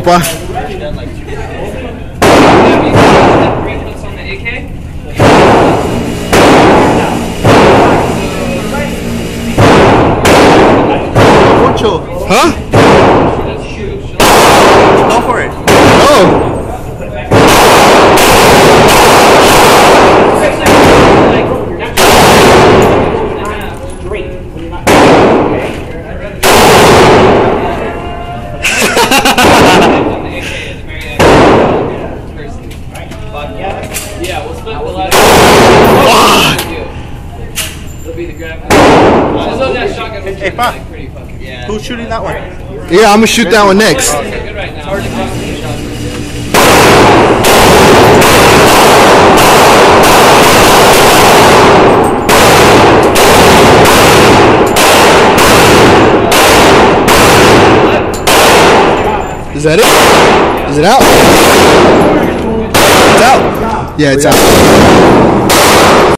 pa. Huh? Go for it. Oh. Yeah, we'll split the ladder. It'll be the grab. Although that shotgun was Hey, like pretty fucking. Yeah. Who's shooting that one? Yeah, I'm gonna shoot that one next. Good right now. Is that it? Is it out? It's out. Yeah, it's out.